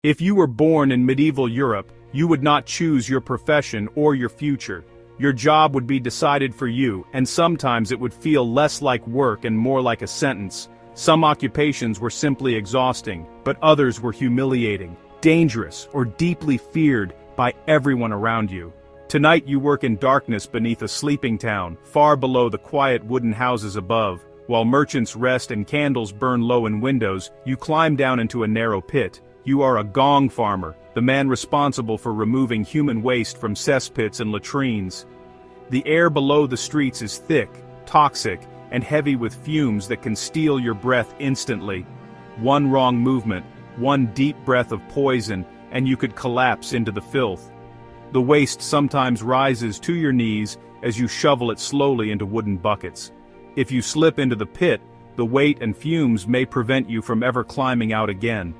If you were born in medieval Europe, you would not choose your profession or your future. Your job would be decided for you, and sometimes it would feel less like work and more like a sentence. Some occupations were simply exhausting, but others were humiliating, dangerous, or deeply feared by everyone around you. Tonight you work in darkness beneath a sleeping town, far below the quiet wooden houses above. While merchants rest and candles burn low in windows, you climb down into a narrow pit. You are a gong farmer, the man responsible for removing human waste from cesspits and latrines. The air below the streets is thick, toxic, and heavy with fumes that can steal your breath instantly. One wrong movement, one deep breath of poison, and you could collapse into the filth. The waste sometimes rises to your knees as you shovel it slowly into wooden buckets. If you slip into the pit, the weight and fumes may prevent you from ever climbing out again.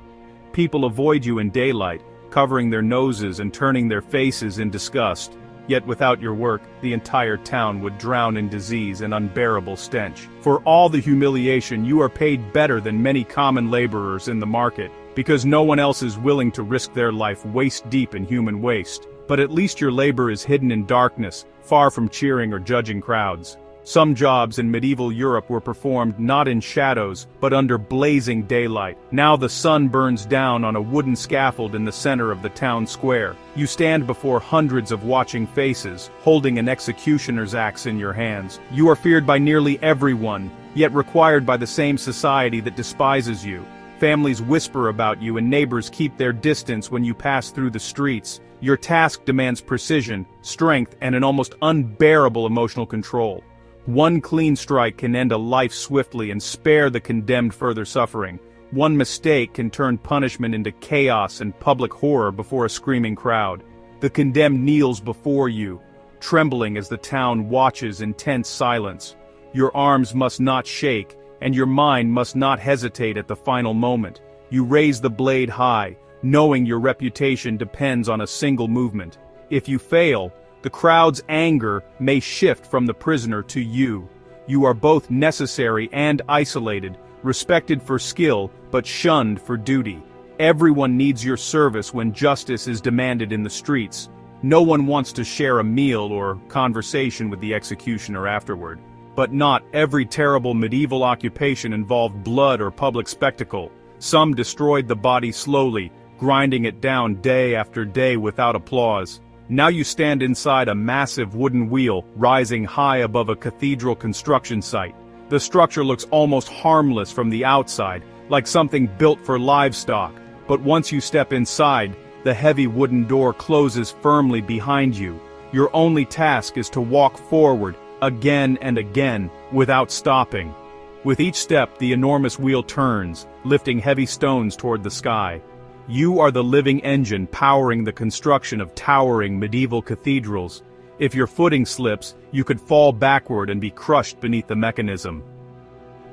People avoid you in daylight, covering their noses and turning their faces in disgust. Yet without your work, the entire town would drown in disease and unbearable stench. For all the humiliation, you are paid better than many common laborers in the market, because no one else is willing to risk their life waist-deep in human waste. But at least your labor is hidden in darkness, far from cheering or judging crowds. Some jobs in medieval Europe were performed not in shadows, but under blazing daylight. Now the sun burns down on a wooden scaffold in the center of the town square. You stand before hundreds of watching faces, holding an executioner's axe in your hands. You are feared by nearly everyone, yet required by the same society that despises you. Families whisper about you and neighbors keep their distance when you pass through the streets. Your task demands precision, strength, and an almost unbearable emotional control. One clean strike can end a life swiftly and spare the condemned further suffering. One mistake can turn punishment into chaos and public horror before a screaming crowd. The condemned kneels before you, trembling as the town watches in tense silence. Your arms must not shake, and your mind must not hesitate at the final moment. You raise the blade high, knowing your reputation depends on a single movement. If you fail, the crowd's anger may shift from the prisoner to you. You are both necessary and isolated, respected for skill, but shunned for duty. Everyone needs your service when justice is demanded in the streets. No one wants to share a meal or conversation with the executioner afterward. But not every terrible medieval occupation involved blood or public spectacle. Some destroyed the body slowly, grinding it down day after day without applause. Now you stand inside a massive wooden wheel, rising high above a cathedral construction site. The structure looks almost harmless from the outside, like something built for livestock. But once you step inside, the heavy wooden door closes firmly behind you. Your only task is to walk forward, again and again, without stopping. With each step, the enormous wheel turns, lifting heavy stones toward the sky. You are the living engine powering the construction of towering medieval cathedrals. If your footing slips, you could fall backward and be crushed beneath the mechanism.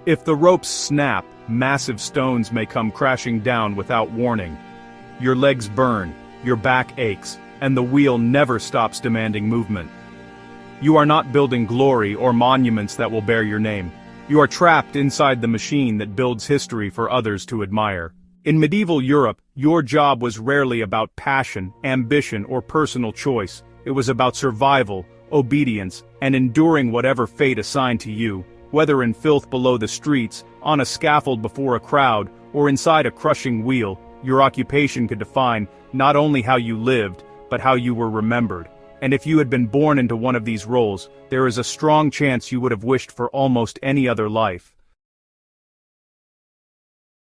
If the ropes snap, massive stones may come crashing down without warning. Your legs burn, your back aches, and the wheel never stops demanding movement. You are not building glory or monuments that will bear your name. You are trapped inside the machine that builds history for others to admire. In medieval Europe, your job was rarely about passion, ambition, or personal choice. It was about survival, obedience, and enduring whatever fate assigned to you. Whether in filth below the streets, on a scaffold before a crowd, or inside a crushing wheel, your occupation could define not only how you lived, but how you were remembered. And if you had been born into one of these roles, there is a strong chance you would have wished for almost any other life.